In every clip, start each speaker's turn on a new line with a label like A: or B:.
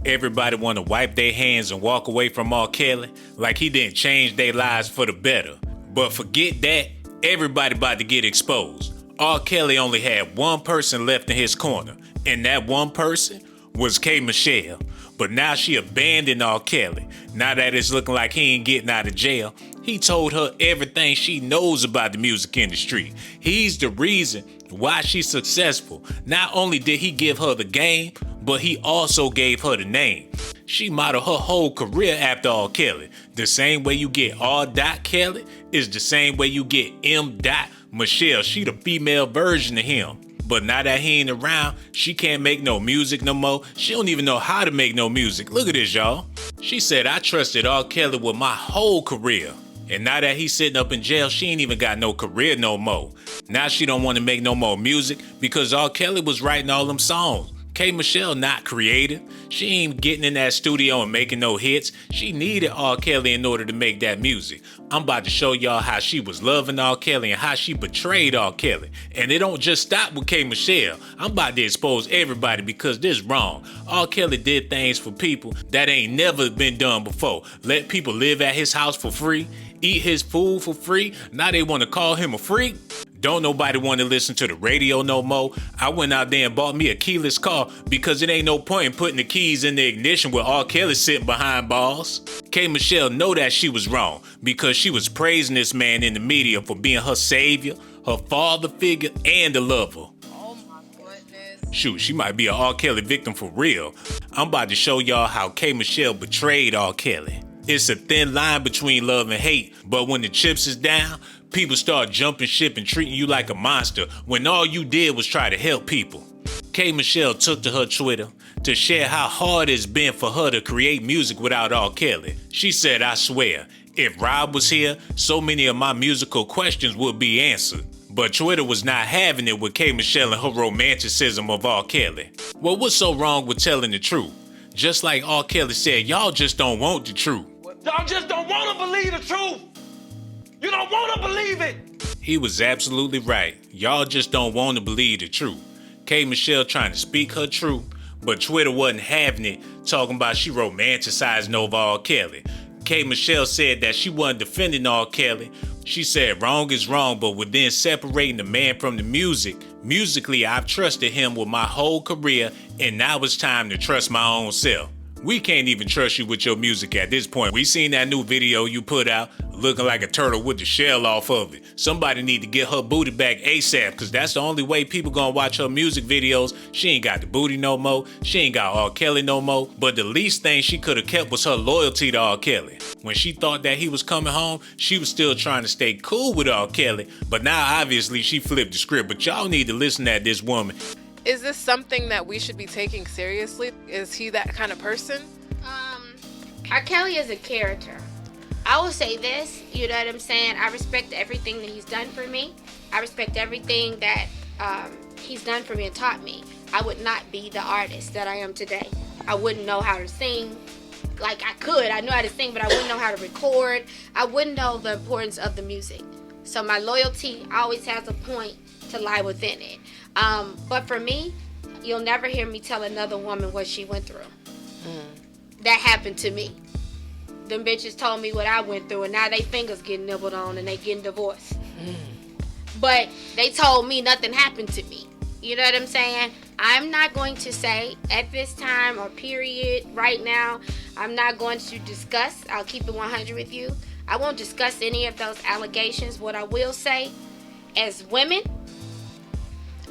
A: Everybody want to wipe their hands and walk away from R. Kelly like he didn't change their lives for the better. But forget that, everybody about to get exposed. R. Kelly only had one person left in his corner, and that one person was K. Michelle. But now she abandoned R. Kelly. Now that it's looking like he ain't getting out of jail, he told her everything she knows about the music industry. He's the reason why she's successful. Not only did he give her the game, but he also gave her the name. She modeled her whole career after R. Kelly. The same way you get R. Kelly is the same way you get M. Michelle. She the female version of him. But now that he ain't around, she can't make no music no more. She don't even know how to make no music. Look at this, y'all. She said, I trusted R. Kelly with my whole career. And now that he's sitting up in jail, she ain't even got no career no more. Now she don't want to make no more music because R. Kelly was writing all them songs. K. Michelle not creative. She ain't getting in that studio and making no hits. She needed R. Kelly in order to make that music. I'm about to show y'all how she was loving R. Kelly and how she betrayed R. Kelly. And it don't just stop with K. Michelle. I'm about to expose everybody because this wrong. R. Kelly did things for people that ain't never been done before. Let people live at his house for free, eat his food for free. Now they want to call him a freak. Don't nobody want to listen to the radio no more. I went out there and bought me a keyless car because it ain't no point in putting the keys in the ignition with R. Kelly sitting behind bars. K. Michelle know that she was wrong because she was praising this man in the media for being her savior, her father figure, and a lover.
B: Oh my goodness.
A: Shoot, she might be an R. Kelly victim for real. I'm about to show y'all how K. Michelle betrayed R. Kelly. It's a thin line between love and hate, but when the chips is down, people start jumping ship and treating you like a monster when all you did was try to help people. K. Michelle took to her Twitter to share how hard it's been for her to create music without R. Kelly. She said, I swear, if Rob was here, so many of my musical questions would be answered. But Twitter was not having it with K. Michelle and her romanticism of R. Kelly. Well, what's so wrong with telling the truth? Just like R. Kelly said, y'all just don't want the truth.
C: Y'all just don't want to believe the truth. You don't want to believe it.
A: He was absolutely right. Y'all just don't want to believe the truth. K. Michelle trying to speak her truth, but Twitter wasn't having it, talking about she romanticizing over R. Kelly. K. Michelle said that she wasn't defending R. Kelly. She said wrong is wrong, but within separating the man from the music, musically I've trusted him with my whole career, and now it's time to trust my own self. We can't even trust you with your music at this point. We seen that new video you put out looking like a turtle with the shell off of it. Somebody need to get her booty back ASAP because that's the only way people gonna watch her music videos. She ain't got the booty no more. She ain't got R. Kelly no more. But the least thing she could have kept was her loyalty to R. Kelly. When she thought that he was coming home, she was still trying to stay cool with R. Kelly. But now obviously she flipped the script. But y'all need to listen at this woman.
B: Is this something that we should be taking seriously? Is he that kind of person?
D: R. Kelly is a character. I will say this, you know what I'm saying? I respect everything that he's done for me. I respect everything that he's done for me and taught me. I would not be the artist that I am today. I wouldn't know how to sing like I could. I knew how to sing, but I wouldn't know how to record. I wouldn't know the importance of the music. So my loyalty always has a point to lie within it. But for me, you'll never hear me tell another woman what she went through. That happened to me. Them bitches told me what I went through, and now they fingers getting nibbled on and they getting divorced. But they told me nothing happened to me. You know what I'm saying? I'm not going to say at this time or period right now, I'm not going to discuss. I'll keep it 100 with you. I won't discuss any of those allegations. What I will say, as women,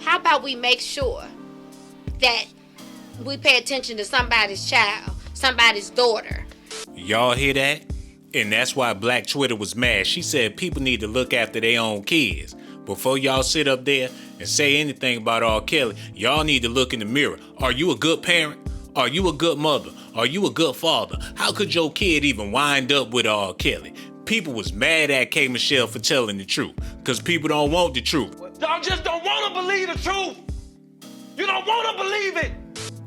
D: how about we make sure that we pay attention to somebody's child, somebody's daughter.
A: Y'all hear that? And that's why Black Twitter was mad. She said people need to look after their own kids. Before y'all sit up there and say anything about R. Kelly, y'all need to look in the mirror. Are you a good parent? Are you a good mother? Are you a good father? How could your kid even wind up with R. Kelly? People was mad at K. Michelle for telling the truth because people don't want the truth.
C: Y'all just don't want to believe the truth. You don't want to believe it.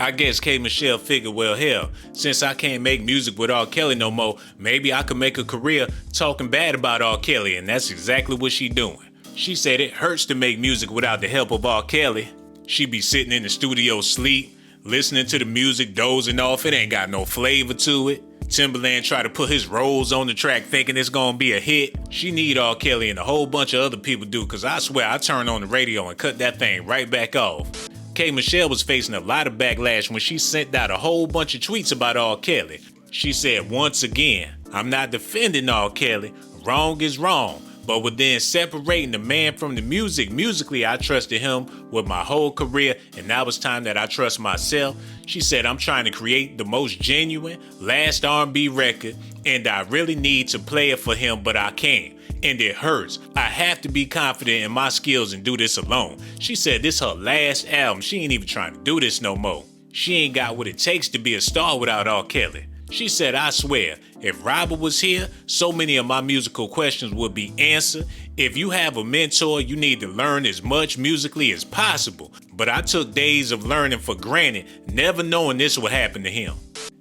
A: I guess K. Michelle figured, well, hell, since I can't make music with R. Kelly no more, maybe I could make a career talking bad about R. Kelly, and that's exactly what she doing. She said it hurts to make music without the help of R. Kelly. She be sitting in the studio sleep, listening to the music, dozing off. It ain't got no flavor to it. Timberland try to put his rolls on the track thinking it's gonna be a hit. She need R. Kelly and a whole bunch of other people do, cause I swear I turned on the radio and cut that thing right back off. K. Michelle was facing a lot of backlash when she sent out a whole bunch of tweets about R. Kelly. She said, once again, I'm not defending R. Kelly. Wrong is wrong. But within separating the man from the music, musically I trusted him with my whole career, and now it's time that I trust myself. She said, I'm trying to create the most genuine, last R&B record, and I really need to play it for him, but I can't. And it hurts. I have to be confident in my skills and do this alone. She said this her last album. She ain't even trying to do this no more. She ain't got what it takes to be a star without R. Kelly. She said, I swear, if Robert was here, so many of my musical questions would be answered. If you have a mentor, you need to learn as much musically as possible. But I took days of learning for granted, never knowing this would happen to him.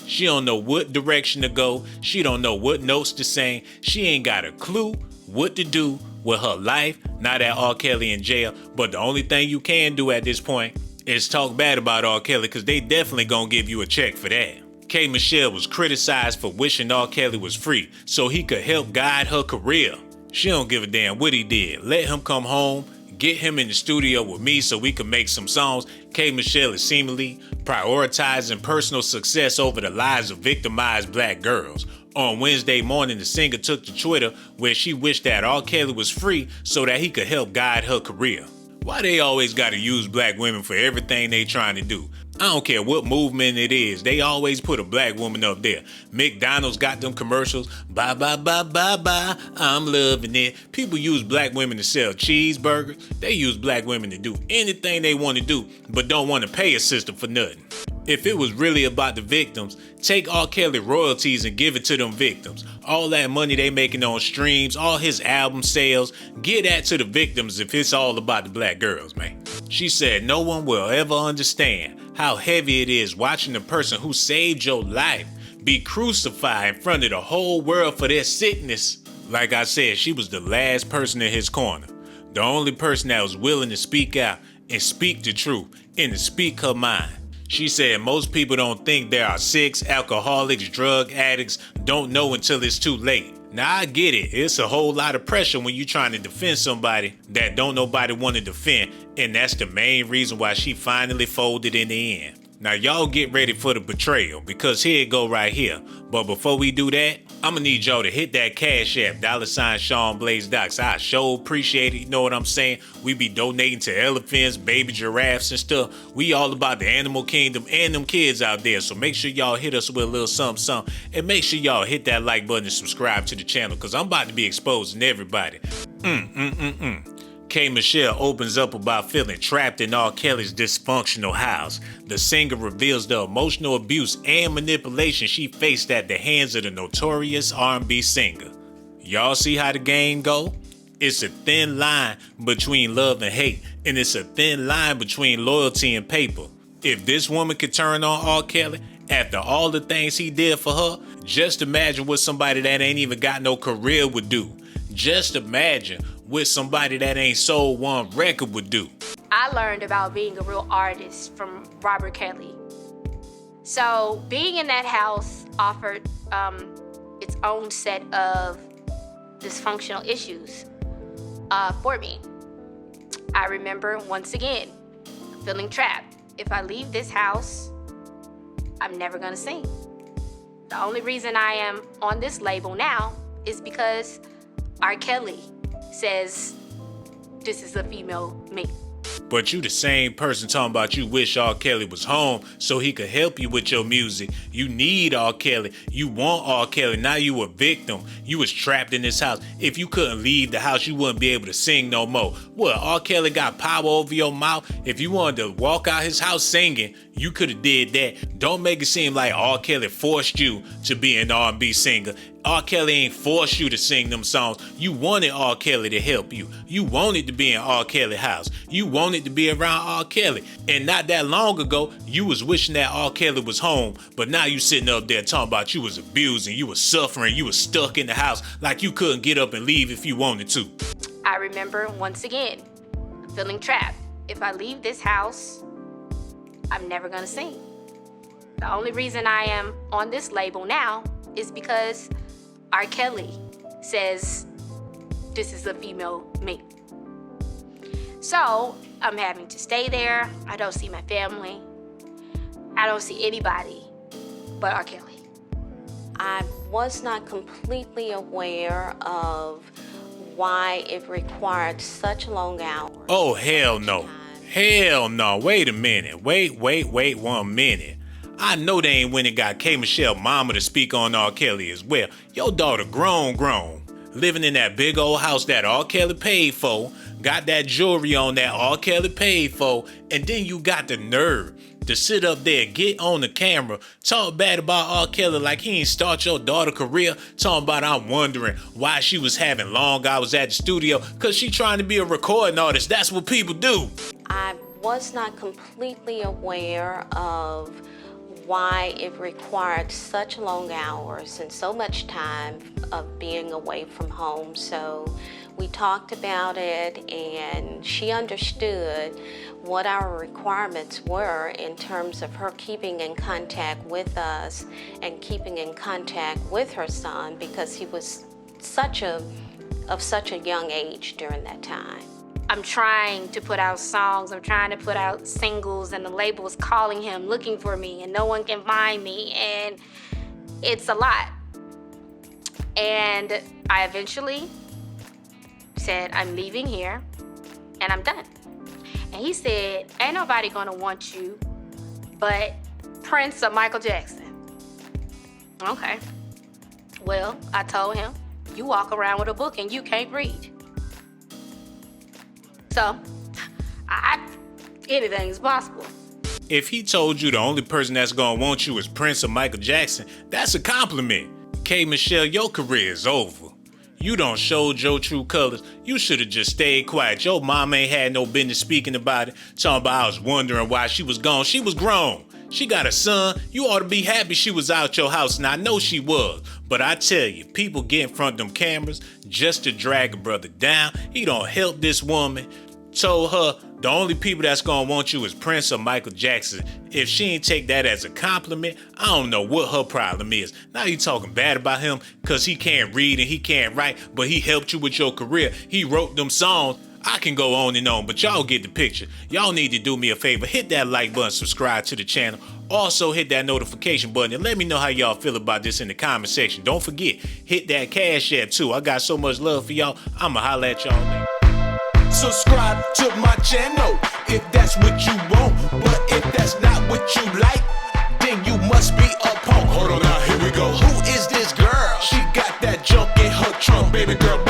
A: She don't know what direction to go. She don't know what notes to sing. She ain't got a clue what to do with her life. Now that R. Kelly in jail. But the only thing you can do at this point is talk bad about R. Kelly, because they definitely gonna give you a check for that. K. Michelle was criticized for wishing R. Kelly was free so he could help guide her career. She don't give a damn what he did. Let him come home, get him in the studio with me so we can make some songs. K. Michelle is seemingly prioritizing personal success over the lives of victimized black girls. On Wednesday morning, the singer took to Twitter where she wished that R. Kelly was free so that he could help guide her career. Why they always gotta use black women for everything they trying to do? I don't care what movement it is, they always put a black woman up there. McDonald's got them commercials, bye, bye, bye, bye, bye, I'm loving it. People use black women to sell cheeseburgers. They use black women to do anything they want to do, but don't want to pay a system for nothing. If it was really about the victims, take R. Kelly royalties and give it to them victims. All that money they making on streams, all his album sales, give that to the victims if it's all about the black girls, man. She said no one will ever understand how heavy it is watching the person who saved your life be crucified in front of the whole world for their sickness. Like I said, she was the last person in his corner. The only person that was willing to speak out and speak the truth and to speak her mind. She said most people don't think there are sick, alcoholics, drug addicts, don't know until it's too late. Now I get it, it's a whole lot of pressure when you're trying to defend somebody that don't nobody want to defend, and that's the main reason why she finally folded in the end. Now y'all get ready for the betrayal, because here it go right here. But before we do that, I'ma need y'all to hit that Cash App, $ShawnBlazeDocs. I sure appreciate it, you know what I'm saying? We be donating to elephants, baby giraffes and stuff. We all about the animal kingdom and them kids out there. So make sure y'all hit us with a little something. And make sure y'all hit that like button and subscribe to the channel, because I'm about to be exposing everybody. K. Michelle opens up about feeling trapped in R. Kelly's dysfunctional house. The singer reveals the emotional abuse and manipulation she faced at the hands of the notorious R&B singer. Y'all see how the game go? It's a thin line between love and hate, and it's a thin line between loyalty and paper. If this woman could turn on R. Kelly after all the things he did for her, just imagine what somebody that ain't even got no career would do. Just imagine what somebody that ain't sold one record would do.
D: I learned about being a real artist from Robert Kelly. So being in that house offered its own set of dysfunctional issues for me. I remember once again feeling trapped. If I leave this house, I'm never gonna sing. The only reason I am on this label now is because R. Kelly says this is a female me.
A: But you the same person talking about you wish R. Kelly was home so he could help you with your music. You need R. Kelly. You want R. Kelly. Now you a victim. You was trapped in this house. If you couldn't leave the house, you wouldn't be able to sing no more. What, R. Kelly got power over your mouth? If you wanted to walk out his house singing, you could have did that. Don't make it seem like R. Kelly forced you to be an R&B singer. R. Kelly ain't forced you to sing them songs. You wanted R. Kelly to help you. You wanted to be in R. Kelly house. You wanted to be around R. Kelly. And not that long ago, you was wishing that R. Kelly was home, but now you sitting up there talking about you was abusing, you was suffering, you was stuck in the house like you couldn't get up and leave if you wanted to.
D: I remember once again feeling trapped. If I leave this house, I'm never gonna sing. The only reason I am on this label now is because R. Kelly says this is a female me. So I'm having to stay there. I don't see my family. I don't see anybody but R. Kelly.
E: I was not completely aware of why it required such long hours.
A: Oh, hell no. Hell no. Wait a minute. Wait 1 minute. I know they ain't went and got K. Michelle mama to speak on R. Kelly as well. Your daughter grown. Living in that big old house that R. Kelly paid for. Got that jewelry on that R. Kelly paid for. And then you got the nerve to sit up there, get on the camera, talk bad about R. Kelly like he ain't start your daughter's career, talking about I'm wondering why she was having long hours at the studio, cause she trying to be a recording artist. That's what people do.
E: I was not completely aware of why it required such long hours and so much time of being away from home. So we talked about it and she understood what our requirements were in terms of her keeping in contact with us and keeping in contact with her son because he was of such a young age during that time.
D: I'm trying to put out songs, I'm trying to put out singles, and the label is calling him, looking for me, and no one can find me, and it's a lot. And I eventually said, I'm leaving here, and I'm done. And he said, ain't nobody gonna want you but Prince or Michael Jackson. Okay. Well, I told him, you walk around with a book and you can't read. So, anything is possible.
A: If he told you the only person that's gonna want you is Prince or Michael Jackson, that's a compliment. K. Michelle, your career is over. You done showed your true colors. You should have just stayed quiet. Your mom ain't had no business speaking about it. Talking about I was wondering why she was gone. She was grown. She got a son. You ought to be happy she was out your house, and I know she was. But I tell you, people get in front of them cameras just to drag a brother down. He don't help this woman. Told her the only people that's gonna want you is Prince or Michael Jackson. If she ain't take that as a compliment, I don't know what her problem is. Now you talking bad about him cause he can't read and he can't write, but he helped you with your career. He wrote them songs. I can go on and on, but y'all get the picture. Y'all need to do me a favor. Hit that like button, subscribe to the channel. Also hit that notification button and let me know how y'all feel about this in the comment section. Don't forget, hit that Cash App too. I got so much love for y'all. I'ma holla at y'all later.
F: Subscribe to my channel if that's what you want. But if that's not what you like, then you must be a punk. Hold on now, here we go. Who is this girl? She got that junk in her trunk, baby girl.